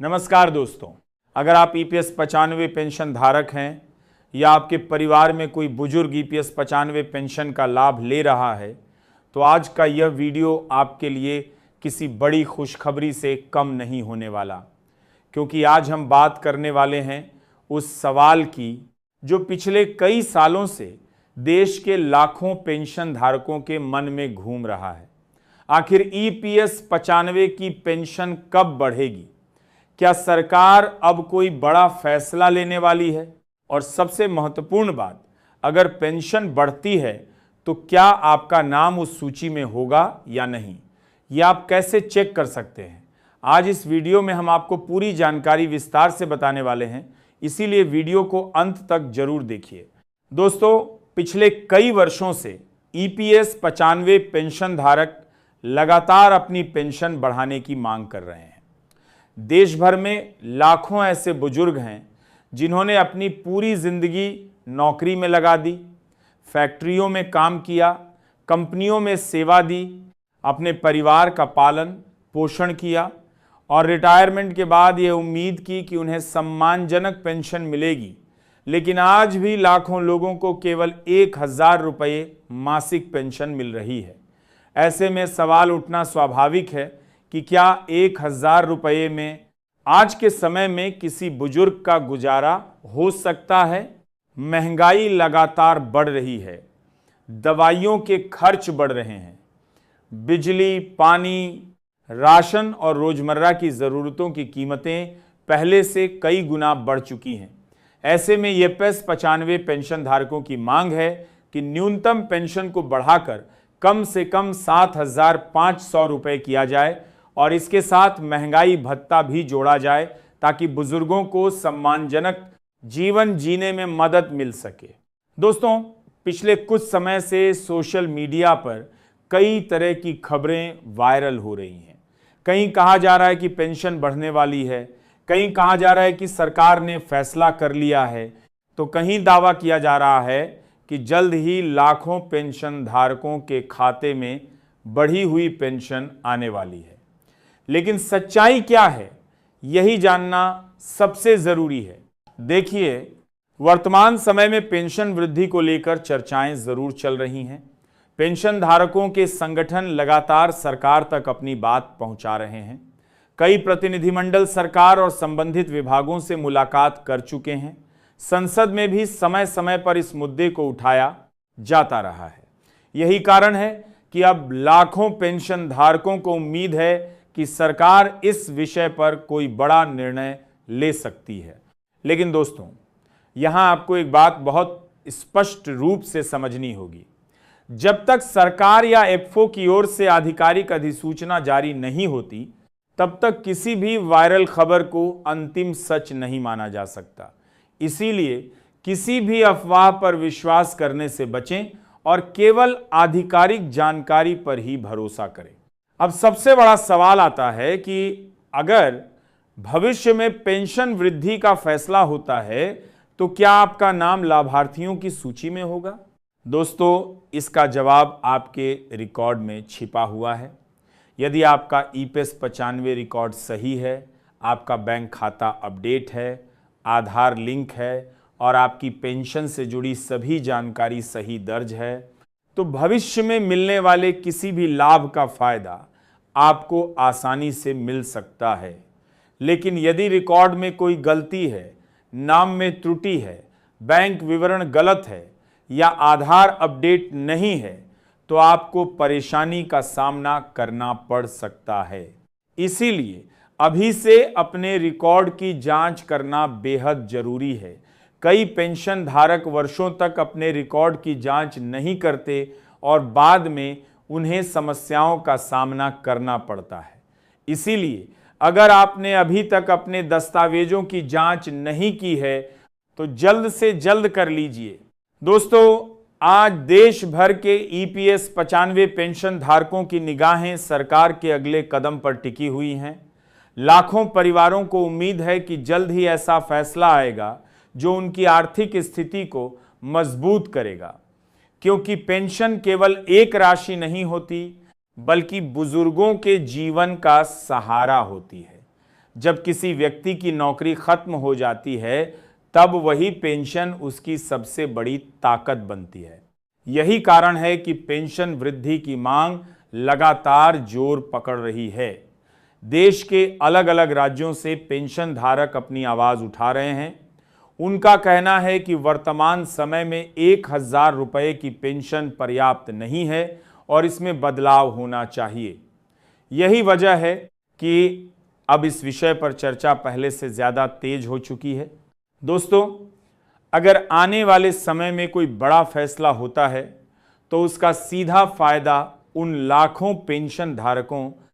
नमस्कार दोस्तों, अगर आप ईपीएस 95 पेंशन धारक हैं या आपके परिवार में कोई बुजुर्ग ईपीएस 95 पेंशन का लाभ ले रहा है तो आज का यह वीडियो आपके लिए किसी बड़ी खुशखबरी से कम नहीं होने वाला, क्योंकि आज हम बात करने वाले हैं उस सवाल की जो पिछले कई सालों से देश के लाखों पेंशन धारकों के मन में घूम रहा है। आखिर ईपीएस 95 की पेंशन कब बढ़ेगी? क्या सरकार अब कोई बड़ा फैसला लेने वाली है? और सबसे महत्वपूर्ण बात, अगर पेंशन बढ़ती है तो क्या आपका नाम उस सूची में होगा या नहीं? यह आप कैसे चेक कर सकते हैं? आज इस वीडियो में हम आपको पूरी जानकारी विस्तार से बताने वाले हैं, इसीलिए वीडियो को अंत तक जरूर देखिए। दोस्तों, पिछले कई वर्षों से ईपीएस 95 पेंशन धारक लगातार अपनी पेंशन बढ़ाने की मांग कर रहे हैं। देश भर में लाखों ऐसे बुजुर्ग हैं जिन्होंने अपनी पूरी जिंदगी नौकरी में लगा दी, फैक्ट्रियों में काम किया, कंपनियों में सेवा दी, अपने परिवार का पालन पोषण किया और रिटायरमेंट के बाद ये उम्मीद की कि उन्हें सम्मानजनक पेंशन मिलेगी। लेकिन आज भी लाखों लोगों को केवल 1000 रुपये मासिक पेंशन मिल रही है। ऐसे में सवाल उठना स्वाभाविक है कि क्या 1000 रुपये में आज के समय में किसी बुजुर्ग का गुजारा हो सकता है? महंगाई लगातार बढ़ रही है, दवाइयों के खर्च बढ़ रहे हैं, बिजली, पानी, राशन और रोजमर्रा की ज़रूरतों की कीमतें पहले से कई गुना बढ़ चुकी हैं। ऐसे में ईपीएस 95 पेंशन धारकों की मांग है कि न्यूनतम पेंशन को बढ़ाकर कम से कम 7500 रुपये किया जाए और इसके साथ महंगाई भत्ता भी जोड़ा जाए ताकि बुजुर्गों को सम्मानजनक जीवन जीने में मदद मिल सके। दोस्तों, पिछले कुछ समय से सोशल मीडिया पर कई तरह की खबरें वायरल हो रही हैं। कहीं कहा जा रहा है कि पेंशन बढ़ने वाली है, कहीं कहा जा रहा है कि सरकार ने फैसला कर लिया है, तो कहीं दावा किया जा रहा है कि जल्द ही लाखों पेंशन धारकों के खाते में बढ़ी हुई पेंशन आने वाली है। लेकिन सच्चाई क्या है, यही जानना सबसे जरूरी है। देखिए, वर्तमान समय में पेंशन वृद्धि को लेकर चर्चाएं जरूर चल रही हैं। पेंशन धारकों के संगठन लगातार सरकार तक अपनी बात पहुंचा रहे हैं। कई प्रतिनिधिमंडल सरकार और संबंधित विभागों से मुलाकात कर चुके हैं। संसद में भी समय समय पर इस मुद्दे को उठाया जाता रहा है। यही कारण है कि अब लाखों पेंशन धारकों को उम्मीद है कि सरकार इस विषय पर कोई बड़ा निर्णय ले सकती है। लेकिन दोस्तों, यहां आपको एक बात बहुत स्पष्ट रूप से समझनी होगी। जब तक सरकार या एफओ की ओर से आधिकारिक अधिसूचना जारी नहीं होती, तब तक किसी भी वायरल खबर को अंतिम सच नहीं माना जा सकता। इसीलिए किसी भी अफवाह पर विश्वास करने से बचें और केवल आधिकारिक जानकारी पर ही भरोसा करें। अब सबसे बड़ा सवाल आता है कि अगर भविष्य में पेंशन वृद्धि का फैसला होता है तो क्या आपका नाम लाभार्थियों की सूची में होगा? दोस्तों, इसका जवाब आपके रिकॉर्ड में छिपा हुआ है। यदि आपका ईपीएस 95 रिकॉर्ड सही है, आपका बैंक खाता अपडेट है, आधार लिंक है और आपकी पेंशन से जुड़ी सभी जानकारी सही दर्ज है, तो भविष्य में मिलने वाले किसी भी लाभ का फायदा आपको आसानी से मिल सकता है। लेकिन यदि रिकॉर्ड में कोई गलती है, नाम में त्रुटि है, बैंक विवरण गलत है या आधार अपडेट नहीं है, तो आपको परेशानी का सामना करना पड़ सकता है। इसीलिए अभी से अपने रिकॉर्ड की जांच करना बेहद जरूरी है। कई पेंशन धारक वर्षों तक अपने रिकॉर्ड की जांच नहीं करते और बाद में उन्हें समस्याओं का सामना करना पड़ता है। इसीलिए अगर आपने अभी तक अपने दस्तावेजों की जांच नहीं की है तो जल्द से जल्द कर लीजिए। दोस्तों, आज देश भर के ईपीएस 95 पेंशन धारकों की निगाहें सरकार के अगले कदम पर टिकी हुई हैं। लाखों परिवारों को उम्मीद है कि जल्द ही ऐसा फैसला आएगा जो उनकी आर्थिक स्थिति को मजबूत करेगा, क्योंकि पेंशन केवल एक राशि नहीं होती बल्कि बुजुर्गों के जीवन का सहारा होती है। जब किसी व्यक्ति की नौकरी खत्म हो जाती है तब वही पेंशन उसकी सबसे बड़ी ताकत बनती है। यही कारण है कि पेंशन वृद्धि की मांग लगातार जोर पकड़ रही है। देश के अलग अलग राज्यों से पेंशन धारक अपनी आवाज उठा रहे हैं। उनका कहना है कि वर्तमान समय में 1,000 रुपए की पेंशन पर्याप्त नहीं है और इसमें बदलाव होना चाहिए। यही वजह है कि अब इस विषय पर चर्चा पहले से ज्यादा तेज हो चुकी है। दोस्तों, अगर आने वाले समय में कोई बड़ा फैसला होता है तो उसका सीधा फायदा उन लाखों पेंशन धारकों